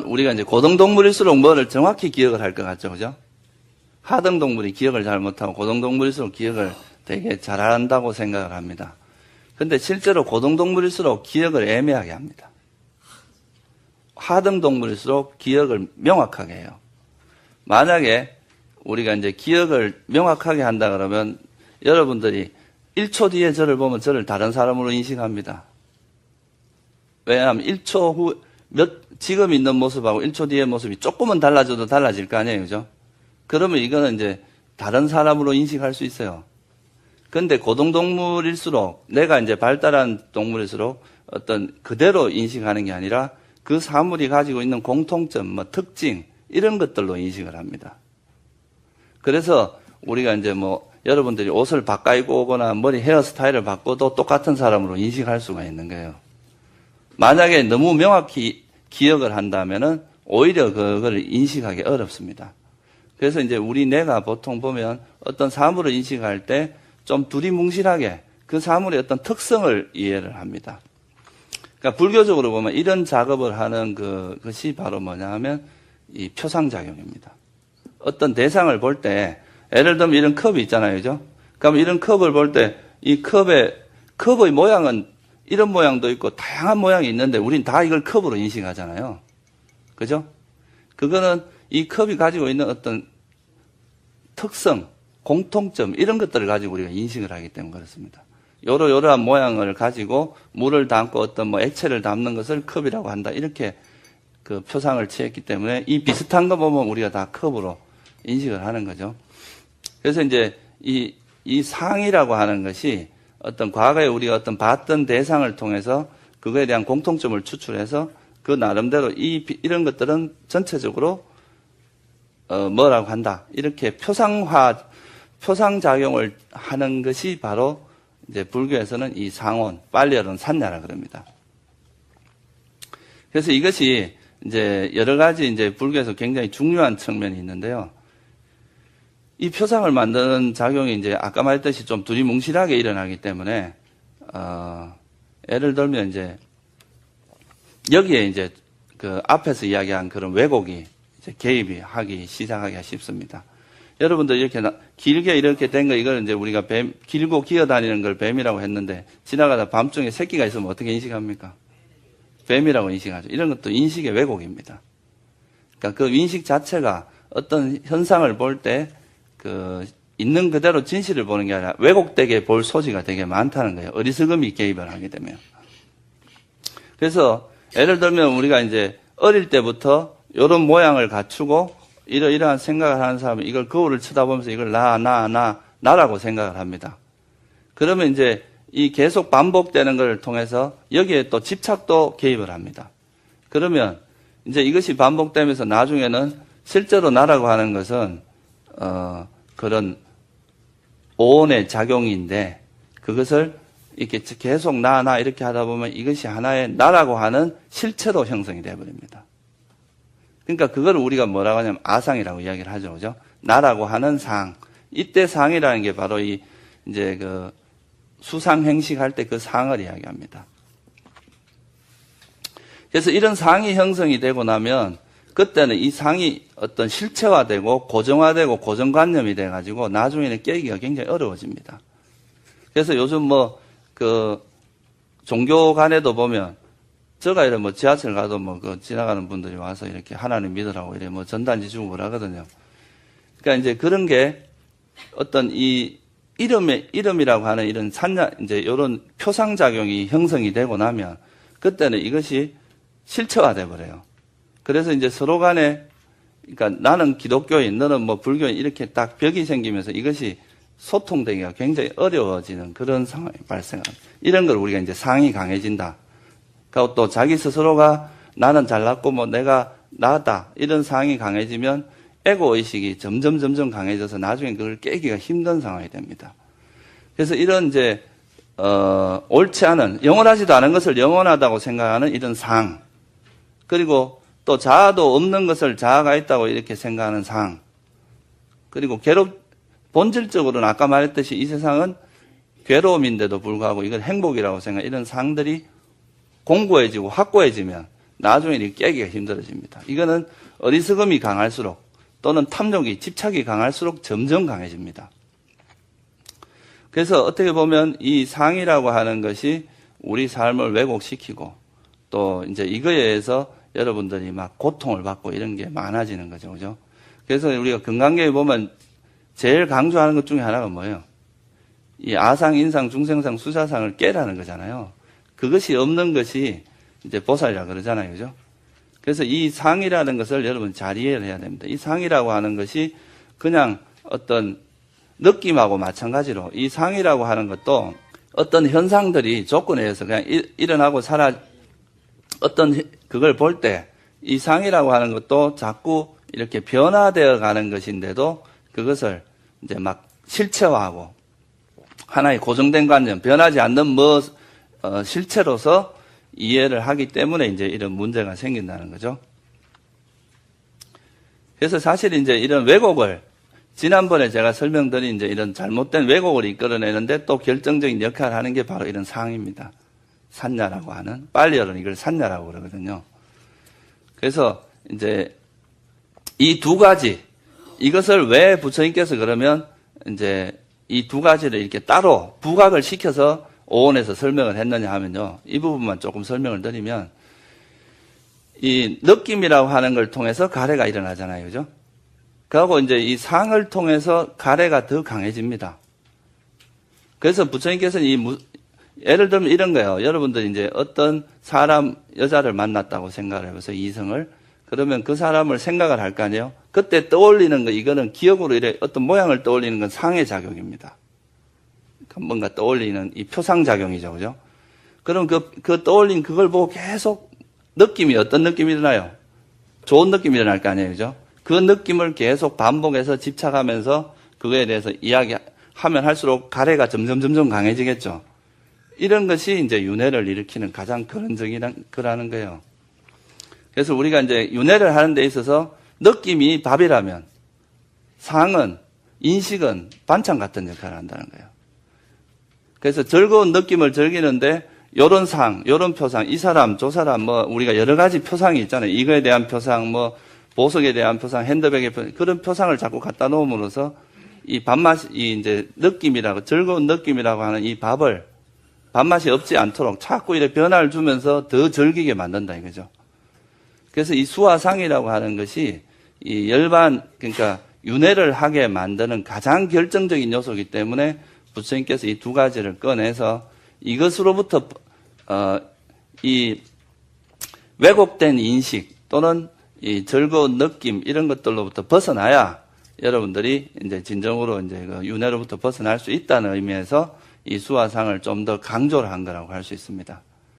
우리가 이제 고등동물일수록 뭐를 정확히 기억을 할 것 같죠, 그죠? 하등동물이 기억을 잘 못하고 고등동물일수록 기억을 되게 잘한다고 생각을 합니다. 근데 실제로 고등동물일수록 기억을 애매하게 합니다. 하등동물일수록 기억을 명확하게 해요. 만약에 우리가 이제 기억을 명확하게 한다 그러면 여러분들이 1초 뒤에 저를 보면 저를 다른 사람으로 인식합니다. 왜냐하면 1초 후, 지금 있는 모습하고 1초 뒤의 모습이 조금은 달라져도 달라질 거 아니에요, 그죠? 그러면 이거는 이제 다른 사람으로 인식할 수 있어요. 근데 고등동물일수록, 내가 이제 발달한 동물일수록 어떤 그대로 인식하는 게 아니라 그 사물이 가지고 있는 공통점, 뭐 특징, 이런 것들로 인식을 합니다. 그래서 우리가 이제 뭐 여러분들이 옷을 바꿔 입고 오거나 머리 헤어스타일을 바꿔도 똑같은 사람으로 인식할 수가 있는 거예요. 만약에 너무 명확히 기억을 한다면은 오히려 그걸 인식하기 어렵습니다. 그래서 이제 우리 뇌가 보통 보면 어떤 사물을 인식할 때 좀 두리뭉실하게 그 사물의 어떤 특성을 이해를 합니다. 그러니까 불교적으로 보면 이런 작업을 하는 그것이 바로 뭐냐 하면 이 표상작용입니다. 어떤 대상을 볼 때, 예를 들면 이런 컵이 있잖아요, 그죠? 그럼 이런 컵을 볼 때 이 컵의 모양은 이런 모양도 있고 다양한 모양이 있는데 우린 다 이걸 컵으로 인식하잖아요. 그죠? 그거는 이 컵이 가지고 있는 어떤 특성, 공통점 이런 것들을 가지고 우리가 인식을 하기 때문에 그렇습니다. 요러한 모양을 가지고 물을 담고 어떤 뭐 액체를 담는 것을 컵이라고 한다. 이렇게 그 표상을 취했기 때문에 이 비슷한 거 보면 우리가 다 컵으로 인식을 하는 거죠. 그래서 이제 이 상이라고 하는 것이 어떤 과거에 우리가 어떤 봤던 대상을 통해서 그거에 대한 공통점을 추출해서 그 나름대로 이런 것들은 전체적으로 뭐라고 한다. 이렇게 표상작용을 하는 것이 바로 이제 불교에서는 이 상온, 빨리어는 산야라 그럽니다. 그래서 이것이 이제 여러 가지 이제 불교에서 굉장히 중요한 측면이 있는데요. 이 표상을 만드는 작용이 이제 아까 말했듯이 좀 두리뭉실하게 일어나기 때문에, 예를 들면 이제 여기에 이제 그 앞에서 이야기한 그런 왜곡이 이제 개입이 하기 시작하기가 쉽습니다. 여러분들 이렇게 길게 이렇게 된 거, 이걸 이제 우리가 길고 기어다니는 걸 뱀이라고 했는데, 지나가다 밤중에 새끼가 있으면 어떻게 인식합니까? 뱀이라고 인식하죠. 이런 것도 인식의 왜곡입니다. 그러니까 그 인식 자체가 어떤 현상을 볼 때, 있는 그대로 진실을 보는 게 아니라 왜곡되게 볼 소지가 되게 많다는 거예요. 어리석음이 개입을 하게 되면. 그래서 예를 들면 우리가 이제 어릴 때부터 이런 모양을 갖추고 이러한 생각을 하는 사람은 이걸 거울을 쳐다보면서 이걸 나라고 생각을 합니다. 그러면 이제 이 계속 반복되는 걸 통해서 여기에 또 집착도 개입을 합니다. 그러면 이제 이것이 반복되면서 나중에는 실제로 나라고 하는 것은 그런 오온의 작용인데 그것을 이렇게 계속 나 이렇게 하다 보면 이것이 하나의 나라고 하는 실체로 형성이 되어버립니다. 그러니까 그걸 우리가 뭐라고 하냐면 아상이라고 이야기를 하죠, 그죠? 나라고 하는 상. 이때 상이라는 게 바로 이제 그 수상행식할 때 그 상을 이야기합니다. 그래서 이런 상이 형성이 되고 나면 그때는 이 상이 어떤 실체화되고 고정화되고 고정관념이 돼가지고 나중에는 깨기가 굉장히 어려워집니다. 그래서 요즘 종교 간에도 보면 제가 이래 지하철 가도 지나가는 분들이 와서 이렇게 하나님 믿으라고 이래 전단지 주고 그러거든요. 그러니까 이제 그런 게 어떤 이 이름이라고 하는 이런 이제 이런 표상작용이 형성이 되고 나면 그때는 이것이 실체화돼 버려요. 그래서 이제 서로 간에, 그러니까 나는 기독교인, 너는 불교인 이렇게 딱 벽이 생기면서 이것이 소통되기가 굉장히 어려워지는 그런 상황이 발생합니다. 이런 걸 우리가 이제 상이 강해진다. 그리고 또 자기 스스로가 나는 잘났고 내가 나았다. 이런 상이 강해지면 에고의식이 점점 강해져서 나중에 그걸 깨기가 힘든 상황이 됩니다. 그래서 이런 이제, 옳지 않은, 영원하지도 않은 것을 영원하다고 생각하는 이런 상. 그리고 또 자아도 없는 것을 자아가 있다고 이렇게 생각하는 상. 그리고 본질적으로는 아까 말했듯이 이 세상은 괴로움인데도 불구하고 이걸 행복이라고 생각, 이런 상들이 공고해지고 확고해지면 나중에 깨기가 힘들어집니다. 이거는 어리석음이 강할수록 또는 탐욕이, 집착이 강할수록 점점 강해집니다. 그래서 어떻게 보면 이 상이라고 하는 것이 우리 삶을 왜곡시키고 또 이제 이거에 의해서 여러분들이 막 고통을 받고 이런 게 많아지는 거죠. 그죠? 그래서 우리가 건강계에 보면 제일 강조하는 것 중에 하나가 뭐예요? 이 아상, 인상, 중생상, 수사상을 깨라는 거잖아요. 그것이 없는 것이 이제 보살이라 그러잖아요. 그죠? 그래서 이 상이라는 것을 여러분 잘 이해를 해야 됩니다. 이 상이라고 하는 것이 그냥 어떤 느낌하고 마찬가지로 이 상이라고 하는 것도 어떤 현상들이 조건에 의해서 그냥 일어나고 어떤 그걸 볼 때 이 상이라고 하는 것도 자꾸 이렇게 변화되어 가는 것인데도 그것을 이제 막 실체화하고 하나의 고정된 관념, 변하지 않는 실체로서 이해를 하기 때문에 이제 이런 문제가 생긴다는 거죠. 그래서 사실 이제 이런 왜곡을 지난번에 제가 설명드린 이제 이런 잘못된 왜곡을 이끌어내는데 또 결정적인 역할을 하는 게 바로 이런 상입니다. 산야라고 하는, 빨리어는 이걸 산야라고 그러거든요. 그래서 이제 이 두 가지, 이것을 왜 부처님께서 그러면 이제 이 두 가지를 이렇게 따로 부각을 시켜서 오온에서 설명을 했느냐 하면요. 이 부분만 조금 설명을 드리면 이 느낌이라고 하는 걸 통해서 가래가 일어나잖아요. 그죠? 그리고 이제 이 상을 통해서 가래가 더 강해집니다. 그래서 부처님께서는 예를 들면 이런 거예요. 여러분들이 이제 어떤 사람, 여자를 만났다고 생각을 해보세요. 이성을. 그러면 그 사람을 생각을 할 거 아니에요? 그때 떠올리는 거, 이거는 기억으로 어떤 모양을 떠올리는 건 상의 작용입니다. 뭔가 떠올리는 이 표상작용이죠. 그죠? 그럼 그 떠올린 그걸 보고 계속 느낌이 어떤 느낌이 일어나요? 좋은 느낌이 일어날 거 아니에요. 그죠? 그 느낌을 계속 반복해서 집착하면서 그거에 대해서 이야기하면 할수록 가래가 점점 강해지겠죠. 이런 것이 이제 윤회를 일으키는 가장 근원적인 거라는 거예요. 그래서 우리가 이제 윤회를 하는 데 있어서 느낌이 밥이라면 상은, 인식은 반찬 같은 역할을 한다는 거예요. 그래서 즐거운 느낌을 즐기는데 요런 상, 요런 표상, 이 사람, 저 사람 우리가 여러 가지 표상이 있잖아요. 이거에 대한 표상, 보석에 대한 표상, 핸드백의 표상, 그런 표상을 자꾸 갖다 놓음으로써 이 이제 느낌이라고, 즐거운 느낌이라고 하는 이 밥맛이 없지 않도록 자꾸 이렇게 변화를 주면서 더 즐기게 만든다 이거죠. 그래서 이 수화상이라고 하는 것이 이 그러니까 윤회를 하게 만드는 가장 결정적인 요소이기 때문에 부처님께서 이 두 가지를 꺼내서 이것으로부터 이 왜곡된 인식 또는 이 즐거운 느낌 이런 것들로부터 벗어나야 여러분들이 이제 진정으로 이제 그 윤회로부터 벗어날 수 있다는 의미에서 이 수화상을 좀 더 강조를 한 거라고 할 수 있습니다.